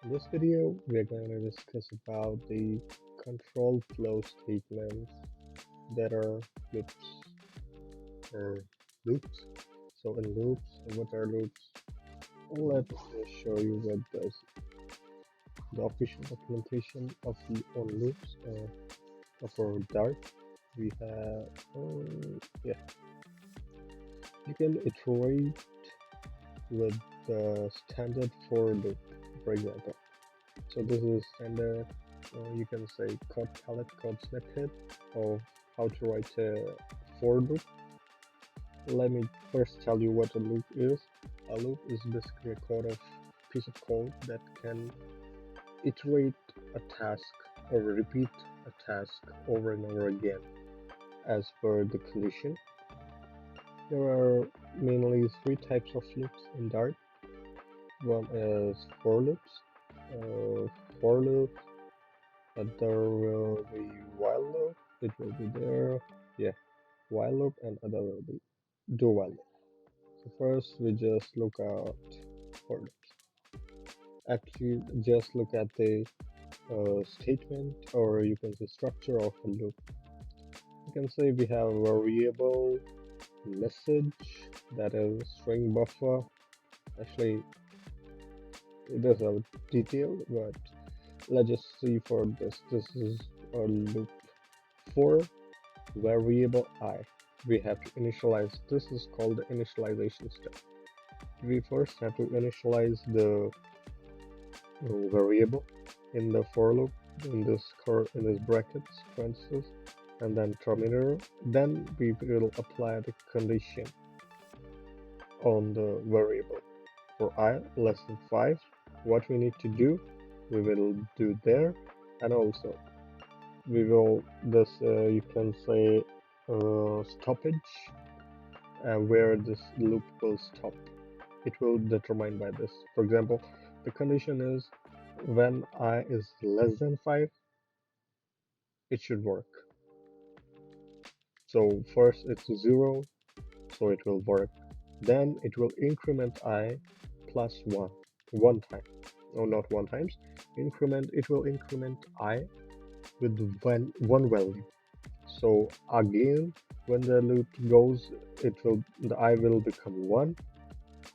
In this video, we are going to discuss about the control flow statements that are loops or loops. So in loops, what are loops? Let me show you what does the official documentation of the on loops of our Dart. We have yeah, you can iterate with the standard for loop, for example. So this is standard, you can say code palette, code snippet of how to write a for loop. Let me first tell you what a loop is. A loop is basically a piece of code that can iterate a task or repeat a task over and over again as per the condition. There are mainly three types of loops in Dart. One is for loops. Uh, for loops Other will be while loop. It will be there. Yeah, while loop and other will be do while loop. So first we just look at for loops. Actually, just look at the statement, or you can say structure of a loop. You can say we have a variable message, that is string buffer. Actually, it does have detail, but let's just see for this. This is a loop for variable I. We have to initialize. This is called the initialization step. We first have to initialize the variable in the for loop in this brackets parentheses and then terminator. Then we will apply the condition on the variable for I less than 5. What we need to do, we will do there, and also we will this you can say stoppage, where this loop will stop. It will determine by this. For example, the condition is when I is less than 5, it should work. So first it's 0, so it will work. Then it will increment I plus 1, one time. No, not one times. It will increment I with one value. So again, when the loop goes, the I will become 1,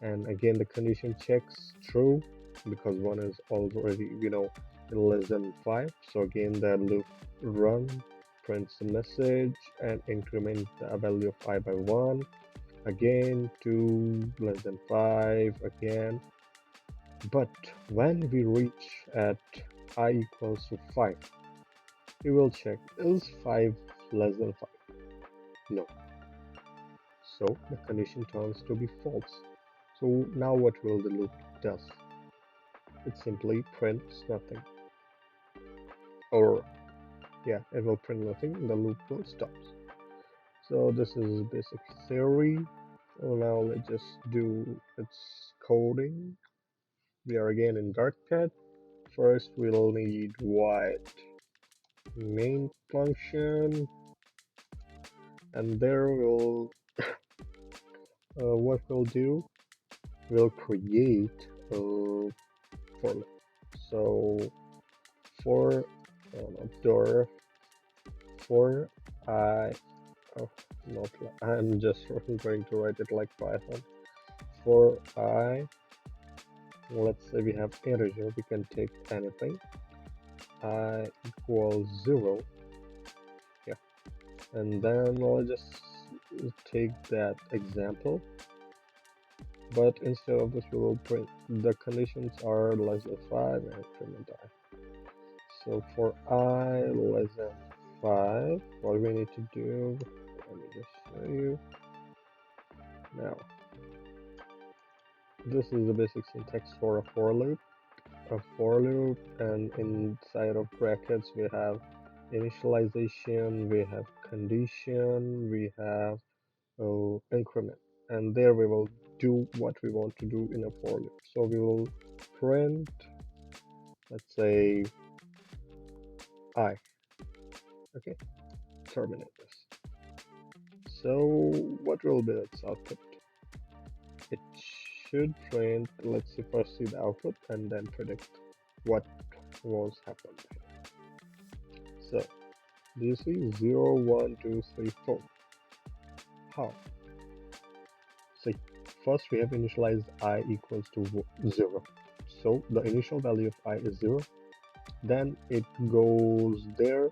and again the condition checks true because 1 is already less than 5. So again the loop run, prints the message and increment the value of I by 1, again 2 less than 5 again. But when we reach at I equals to 5, we will check, is 5 less than 5? No. So the condition turns to be false. So now what will the loop does? It simply prints nothing. Or yeah, it will print nothing and the loop will stop. So this is basic theory. So now let's just do its coding. We are again in Dartpad. First we'll need white main function, and there we'll what we'll do, we'll create a for loop. So for door for I oh not I'm just going to write it like Python. For I, let's say we have integer, we can take anything. I equals 0. Yeah, and then I'll just take that example, but instead of this we will print the conditions are less than 5 and increment I. So for I less than 5, what we need to do, let me just show you now. This is the basic syntax for a for loop. A for loop, and inside of brackets we have initialization, we have condition, we have increment, and there we will do what we want to do in a for loop. So we will print, let's say I. Okay, terminate this. So what will be its output? It should print, let's see, first see the output and then predict what was happened. So do you see 0, 1, 2, 3, 4? How? See, first we have initialized I equals to 0. So the initial value of I is 0. Then it goes there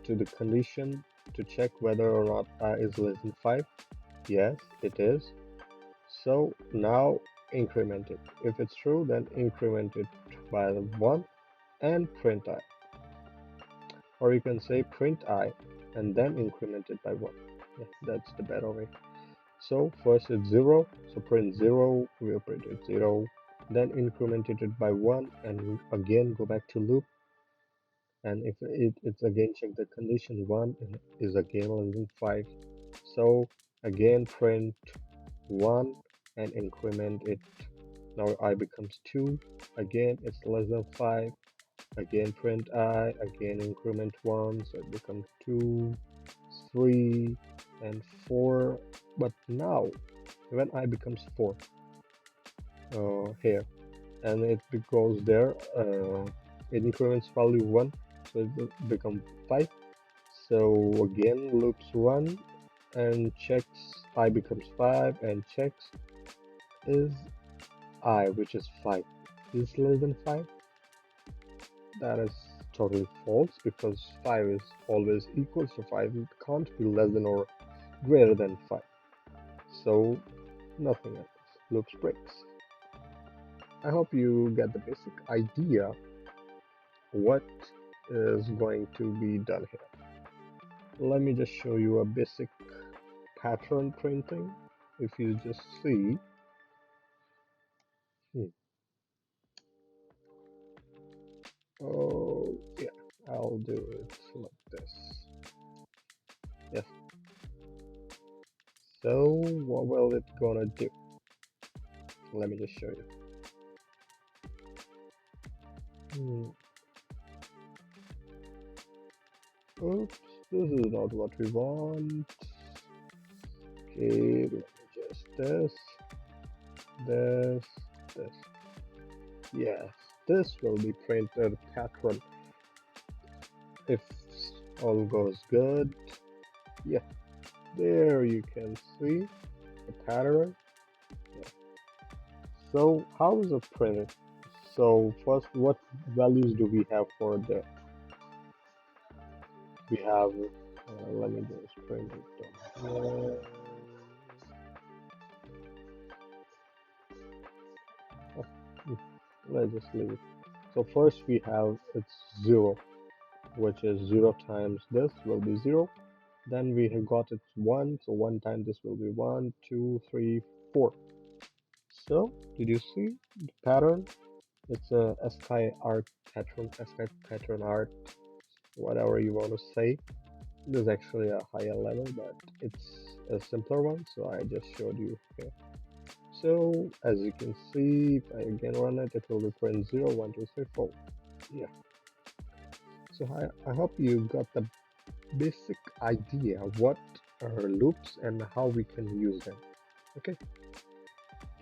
to the condition to check whether or not I is less than 5. Yes, it is. So now increment it. If it's true, then increment it by 1 and print I. Or you can say print I and then increment it by 1. Yeah, that's the better way. So first it's 0, so print 0, we'll print it 0, then increment it by 1 and again go back to loop, and if it's again check the condition 1 is again less than 5. So again print 1 and increment it. Now I becomes 2, again it's less than 5, again print I, again increment 1, so it becomes 2, 3, and 4. But now when I becomes 4 here, and it goes there, it increments value 1, so it will become 5. So again loops 1 and checks I becomes 5 and checks is I, which is 5, is less than 5. That is totally false, because 5 is always equal to 5. It can't be less than or greater than 5. So nothing else. Loops breaks. I hope you get the basic idea what is going to be done here. Let me just show you a basic pattern printing. If you just see, oh yeah, I'll do it like this. Yes. So what will it gonna do? Let me just show you. Oops, this is not what we want. Okay, let me just this. Yes, this will be printed pattern if all goes good. Yeah, there you can see the pattern. Yeah. So how is it printed? So first, what values do we have for the? We have. Let me just print it down here. Oh, let's just leave it. So first we have it's 0, which is 0 times this will be 0. Then we have got it 1, so 1 times this will be 1, 2, 3, 4. So did you see the pattern? It's a SKY art pattern, SKY pattern art, whatever you want to say. This is actually a higher level, but it's a simpler one, so I just showed you here. So as you can see, if I again run it, it will be print 0, 1, 2, 3, 4. Yeah. So I hope you got the basic idea what are loops and how we can use them. Okay.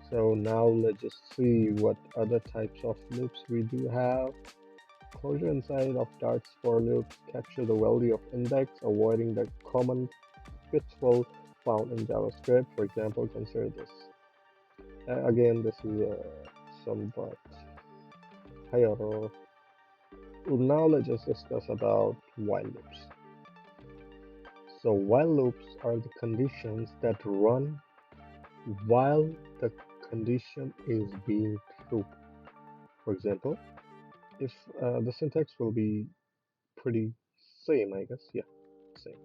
So now let's just see what other types of loops we do have. Closure inside of darts for loops capture the value of index, avoiding the common pitfall found in JavaScript. For example, consider this. Again, this is somewhat higher. Now let's just discuss about while loops. So while loops are the conditions that run while the condition is being true. For example, if the syntax will be pretty same, I guess. Yeah, same.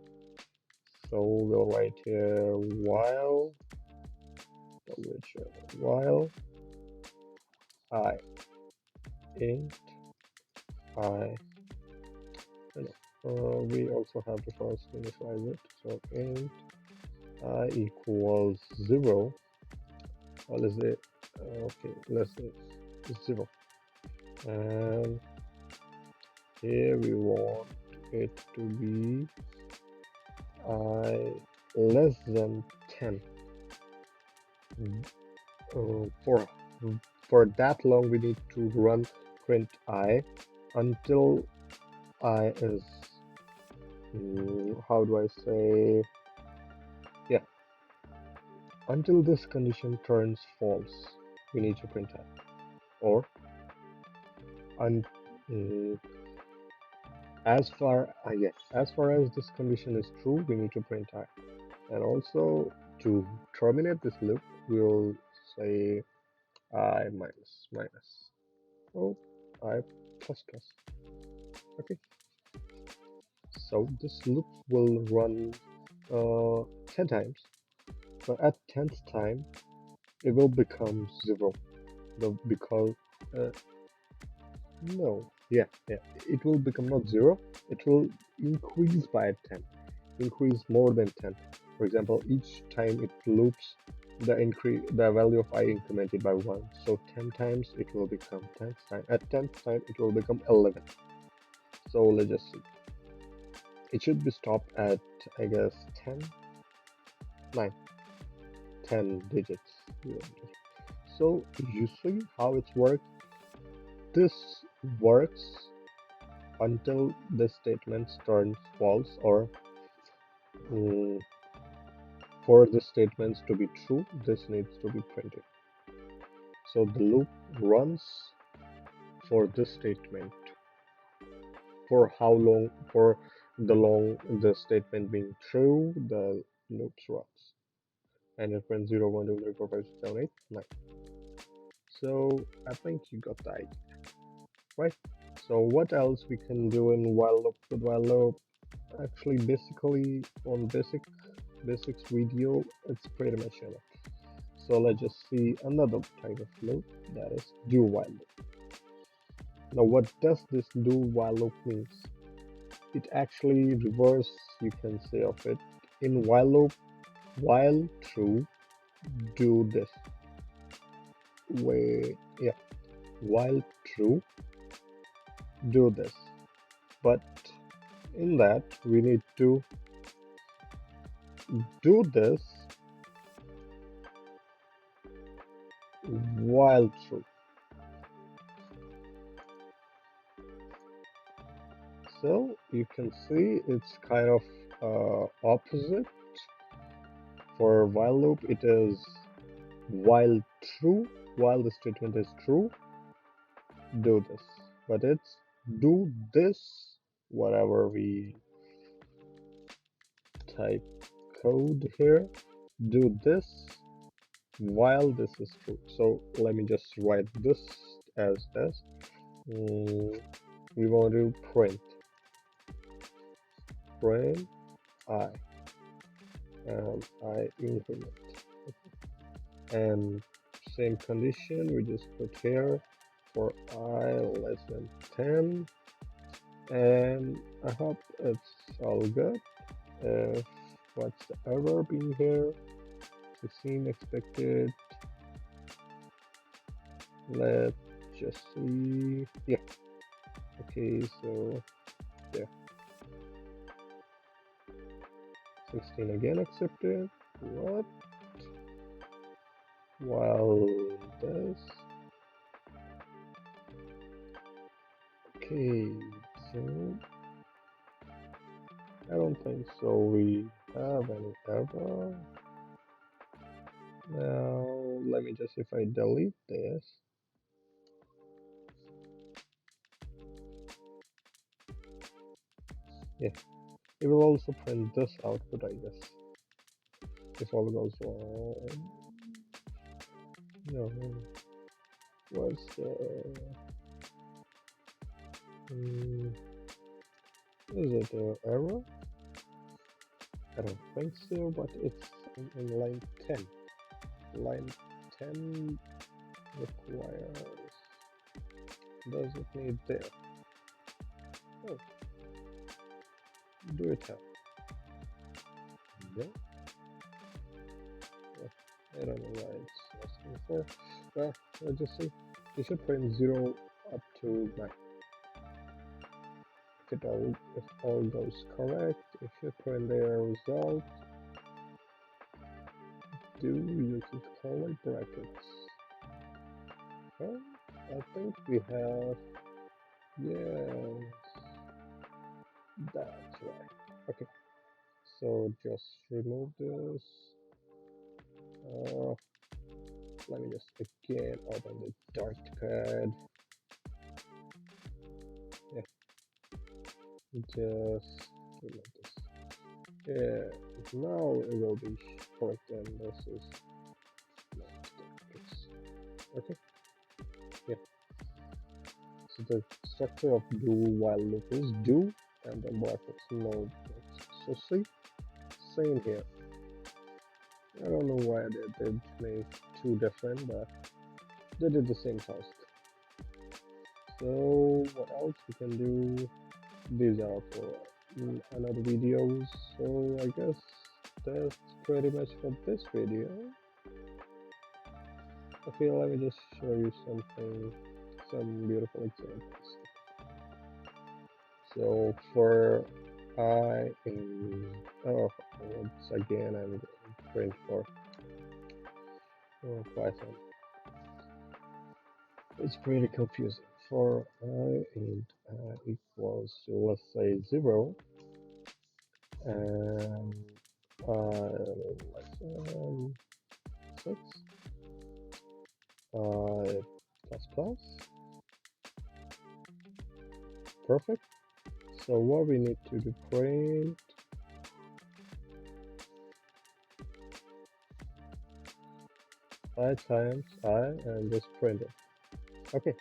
So we'll write here while while I int I. We also have to first initialize it. So int I equals 0. Let's say okay, let's say 0. And here we want it to be I less than 10. For that long we need to run print I until I is, how do I say, yeah, until this condition turns false, we need to print I. Or un, mm, as far as this condition is true, we need to print I. And also to terminate this loop, we'll say I minus. Oh, I plus plus. Okay. So this loop will run 10 times, but at 10th time it will become 0. Because uh, no, yeah, it will become not 0. It will increase by 10, increase more than 10. For example, each time it loops, the value of I incremented by 1. So 10 times it will become 10th time. At 10th time it will become 11. So let's just see. It should be stopped at, I guess, 10, 9, 10 digits. So you see how it's worked. This works until the statement turns false, or mm, for the statements to be true, this needs to be printed. So the loop runs for this statement. For how long? For the statement being true, the loop runs. And it prints 0, 1, 2, 3, 4, 5, 6, 7, 8, 9. So I think you got the idea, right? So what else we can do in while loop with while loop? Actually, basically on basics video, it's pretty much enough. So let's just see another type of loop, that is do while loop. Now what does this do while loop means? It actually reverse, you can say, of it. In while loop, while true, do this. Wait, yeah, while true, do this. But in that we need to do this while true. So you can see it's kind of opposite. For while loop, it is while true, while the statement is true, do this. But it's do this, whatever we type code here, do this while this is true. So let me just write this as this. We want to print I, and I increment. And same condition we just put here for I less than 10. And I hope it's all good. What's the error being here? 16 expected. Let's just see. Yeah. Okay, so there. 16 again accepted. What? While this. Okay, so I don't think so we have any error. Now let me just, if I delete this, yeah, it will also print this output, I guess, if all goes well. No, what's the is it an error? I don't think so, but it's in line 10. Line 10 requires, does it need there? Oh, do it have? No? I don't know why it's asking for. Well, let's just see. You should print 0 up to 9. If all goes correct, if you print their result, do use curly brackets. Well, I think we have, yes, that's right. Okay, so just remove this. Uh, Let me just again open the dart pad. Yeah, just remove this. Yeah, now it will be correct and this is not the case. Okay, yeah. So the structure of do while loop is do and the brackets no. So see, same here. I don't know why they did make two different, but they did the same task. So what else we can do? These are for another videos. So I guess that's pretty much for this video. Okay, let me just show you something, some beautiful examples. So for I in once again I'm going for Python. It's pretty confusing. For I and I equals to let's say 0 and less than 6 plus plus perfect. So what we need to do print 5 times I and just print it. Okay,